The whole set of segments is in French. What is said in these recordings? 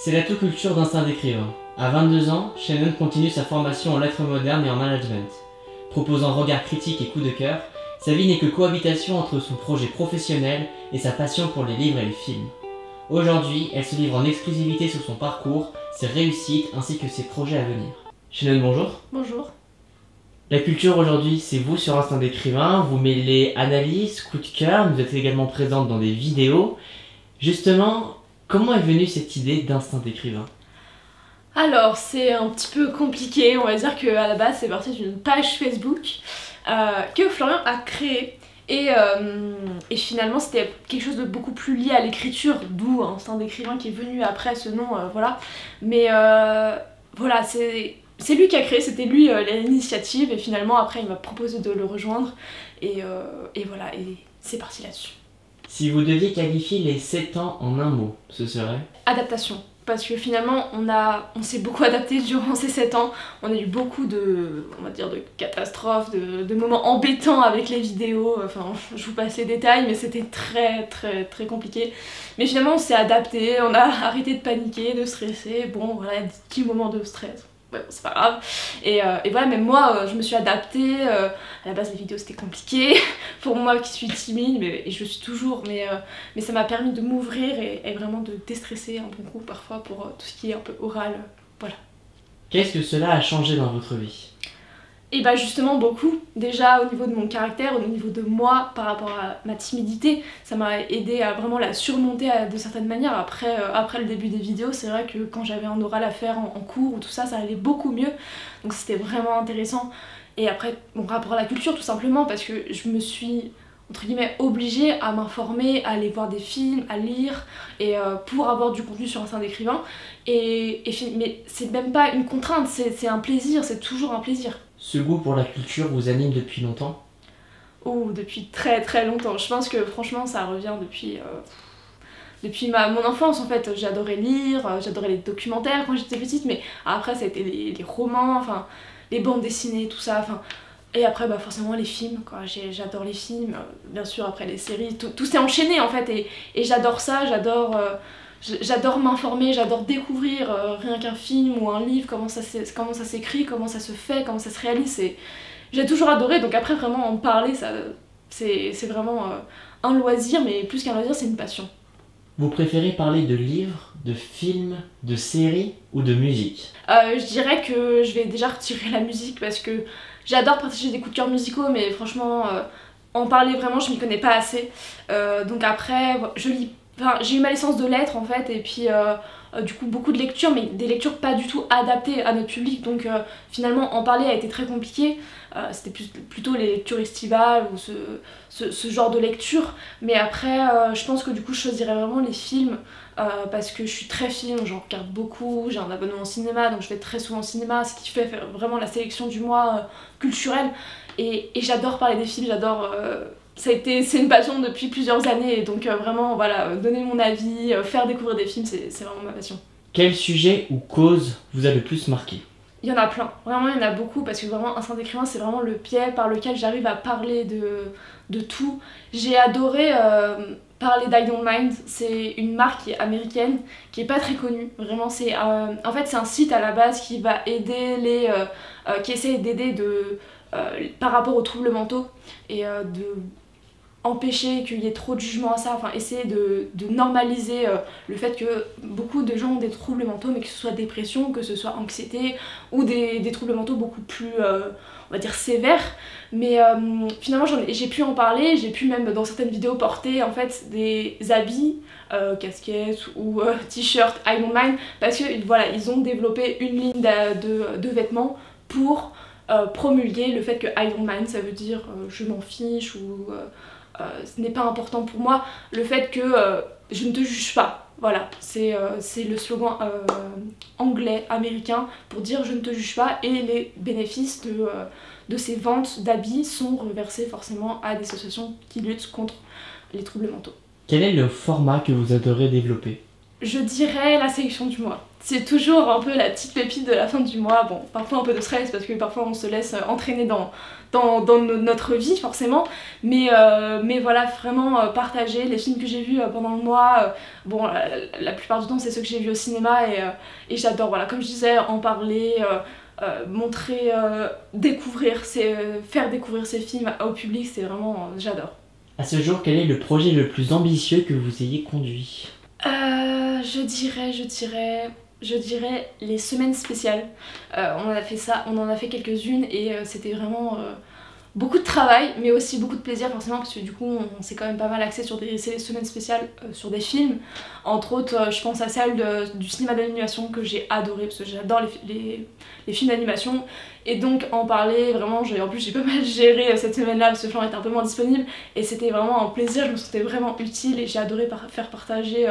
C'est la culture d'instinct d'écrivain. À 22 ans, Shannon continue sa formation en lettres modernes et en management. Proposant regard critique et coup de cœur, sa vie n'est que cohabitation entre son projet professionnel et sa passion pour les livres et les films. Aujourd'hui, elle se livre en exclusivité sur son parcours, ses réussites ainsi que ses projets à venir. Shannon, bonjour. Bonjour. La culture aujourd'hui, c'est vous sur Instinct d'écrivain, vous mêlez analyse, coup de cœur, vous êtes également présente dans des vidéos. Justement, comment est venue cette idée d'Instinct d'écrivain ? Alors, c'est un petit peu compliqué, on va dire qu'à la base c'est parti d'une page Facebook que Florian a créée et finalement c'était quelque chose de beaucoup plus lié à l'écriture, d'où Instinct d'écrivain qui est venu après ce nom, voilà. Mais voilà, c'est lui qui a créé, c'était lui l'initiative et finalement après il m'a proposé de le rejoindre et voilà, et c'est parti là-dessus. Si vous deviez qualifier les 7 ans en un mot, ce serait ? Adaptation. Parce que finalement on s'est beaucoup adapté durant ces 7 ans, on a eu beaucoup de, on va dire, de catastrophes, de moments embêtants avec les vidéos, enfin je vous passe les détails mais c'était très compliqué. Mais finalement on s'est adapté, on a arrêté de paniquer, de stresser, bon voilà, des petits moments de stress. Ouais, c'est pas grave. Et voilà, même moi, je me suis adaptée. À la base, les vidéos c'était compliqué pour moi qui suis timide, et je le suis toujours. Mais ça m'a permis de m'ouvrir et vraiment de déstresser un bon coup parfois pour tout ce qui est un peu oral. Voilà. Qu'est-ce que cela a changé dans votre vie ? Et bah justement beaucoup, déjà au niveau de mon caractère, au niveau de moi par rapport à ma timidité, ça m'a aidé à vraiment la surmonter de certaines manières. Après le début des vidéos, c'est vrai que quand j'avais un oral à faire en cours ou tout ça, ça allait beaucoup mieux, donc c'était vraiment intéressant. Et après mon rapport à la culture tout simplement, parce que je me suis entre guillemets obligée à m'informer, à aller voir des films, à lire, et pour avoir du contenu sur Instinct d'écrivain. Mais c'est même pas une contrainte, c'est un plaisir, c'est toujours un plaisir. Ce goût pour la culture vous anime depuis longtemps ? Oh, depuis très longtemps. Je pense que franchement ça revient depuis mon enfance en fait. J'adorais lire, j'adorais les documentaires quand j'étais petite, mais après ça a été les romans, enfin les bandes dessinées, tout ça, enfin. Et après bah forcément les films, quoi. J'adore les films, bien sûr après les séries, tout s'est enchaîné en fait et j'adore ça, j'adore m'informer, j'adore découvrir rien qu'un film ou un livre, comment ça s'écrit, comment ça se fait, comment ça se réalise. J'ai toujours adoré, donc après vraiment en parler, c'est vraiment un loisir, mais plus qu'un loisir, c'est une passion. Vous préférez parler de livres, de films, de séries ou de musique ? Je dirais que je vais déjà retirer la musique parce que j'adore partager des coups de cœur musicaux, mais franchement, en parler vraiment, je m'y connais pas assez. Donc après, je lis. Enfin, j'ai eu ma licence de lettres en fait, et puis du coup beaucoup de lectures, mais des lectures pas du tout adaptées à notre public, donc finalement en parler a été très compliqué. C'était plutôt les lectures estivales ou ce genre de lecture, mais après je pense que du coup je choisirais vraiment les films parce que je suis très film, j'en regarde beaucoup, j'ai un abonnement au cinéma donc je vais très souvent au cinéma, ce qui fait vraiment la sélection du mois culturelle, et j'adore parler des films, j'adore. C'est une passion depuis plusieurs années, donc vraiment voilà, donner mon avis, faire découvrir des films, c'est vraiment ma passion. Quel sujet ou cause vous a le plus marqué ? Il y en a plein, vraiment il y en a beaucoup, parce que vraiment Instinct d'écrivain c'est vraiment le biais par lequel j'arrive à parler de tout. J'ai adoré parler d'I Don't Mind, c'est une marque qui est américaine, qui est pas très connue, vraiment en fait c'est un site à la base qui va aider qui essaie d'aider par rapport aux troubles mentaux et de empêcher qu'il y ait trop de jugement à ça, enfin essayer de normaliser le fait que beaucoup de gens ont des troubles mentaux, mais que ce soit dépression, que ce soit anxiété ou des troubles mentaux beaucoup plus on va dire sévères, mais finalement j'ai pu en parler, j'ai pu même dans certaines vidéos porter en fait des habits, casquettes ou t-shirts I Don't Mind, parce que voilà, ils ont développé une ligne de vêtements pour promulguer le fait que I Don't Mind, ça veut dire je m'en fiche, ou ce n'est pas important pour moi, le fait que je ne te juge pas. Voilà, c'est le slogan anglais, américain, pour dire je ne te juge pas, et les bénéfices de ces ventes d'habits sont reversés forcément à des associations qui luttent contre les troubles mentaux. Quel est le format que vous adorez développer ? Je dirais la sélection du mois. C'est toujours un peu la petite pépite de la fin du mois. Bon, parfois un peu de stress parce que parfois on se laisse entraîner dans notre vie forcément. Mais voilà, vraiment partager les films que j'ai vus pendant le mois. Bon, la plupart du temps c'est ceux que j'ai vus au cinéma et j'adore, voilà, comme je disais, en parler, montrer, découvrir, faire découvrir ces films au public, c'est vraiment, j'adore. À ce jour, quel est le projet le plus ambitieux que vous ayez conduit? Je dirais les semaines spéciales. On en a fait ça, on en a fait quelques-unes et c'était vraiment beaucoup de travail, mais aussi beaucoup de plaisir forcément parce que du coup on s'est quand même pas mal axé sur ces semaines spéciales sur des films. Entre autres, je pense à celle du cinéma d'animation que j'ai adoré parce que j'adore les films d'animation. Et donc en parler, vraiment, en plus j'ai pas mal géré cette semaine-là parce que Florent était un peu moins disponible et c'était vraiment un plaisir, je me sentais vraiment utile et j'ai adoré faire partager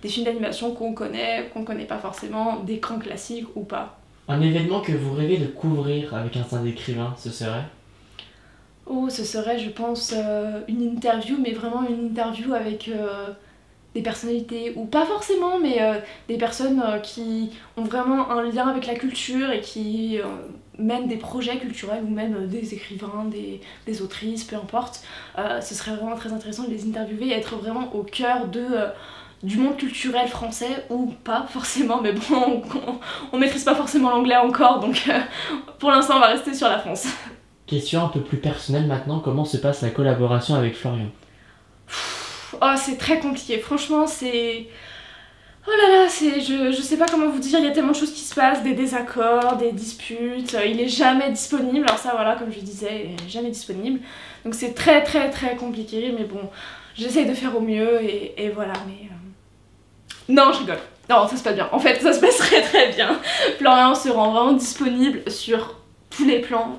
des films d'animation qu'on connaît pas forcément, des grands classiques ou pas. Un événement que vous rêvez de couvrir avec un stand d'écrivain, ce serait? Oh, ce serait, je pense, une interview, mais vraiment une interview avec des personnalités, ou pas forcément, mais des personnes qui ont vraiment un lien avec la culture et qui mènent des projets culturels, ou même des écrivains, des autrices, peu importe. Ce serait vraiment très intéressant de les interviewer et être vraiment au cœur du monde culturel français, ou pas forcément, mais bon, on maîtrise pas forcément l'anglais encore, donc pour l'instant on va rester sur la France. Question un peu plus personnelle maintenant, comment se passe la collaboration avec Florian? Oh, c'est très compliqué, franchement c'est... Oh là là, je sais pas comment vous dire, il y a tellement de choses qui se passent, des désaccords, des disputes, il est jamais disponible, alors ça voilà, comme je disais, il est jamais disponible. Donc c'est très très très compliqué, mais bon, j'essaye de faire au mieux et voilà, mais... Non, je rigole. Non, ça se passe bien. En fait, ça se passe très très bien. Florian se rend vraiment disponible sur tous les plans.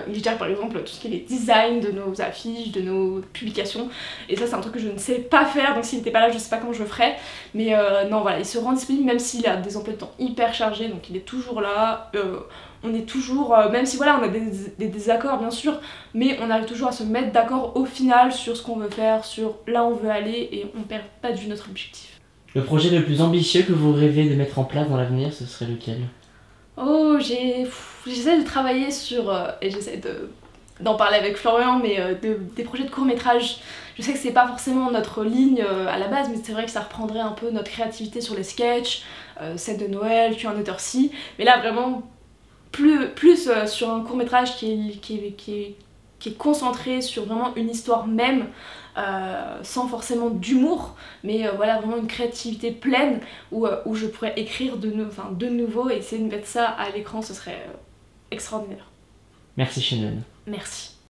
Il gère par exemple tout ce qui est les designs de nos affiches, de nos publications. Et ça, c'est un truc que je ne sais pas faire. Donc s'il n'était pas là, je sais pas comment je le ferais. Mais non, voilà, il se rend disponible même s'il a des emplois de temps hyper chargés. Donc il est toujours là. On est toujours, même si voilà, on a des désaccords bien sûr, mais on arrive toujours à se mettre d'accord au final sur ce qu'on veut faire, sur là où on veut aller et on perd pas de vue notre objectif. Le projet le plus ambitieux que vous rêvez de mettre en place dans l'avenir, ce serait lequel? Oh, j'essaie de travailler sur, et j'essaie d'en parler avec Florian, mais des projets de court-métrage. Je sais que c'est pas forcément notre ligne à la base, mais c'est vrai que ça reprendrait un peu notre créativité sur les sketchs, scène de Noël, tu es un auteur-ci, mais là vraiment plus sur un court-métrage qui est concentré sur vraiment une histoire même, sans forcément d'humour, mais voilà, vraiment une créativité pleine où je pourrais écrire de nouveau et essayer de mettre ça à l'écran, ce serait extraordinaire. Merci Shannon. Merci.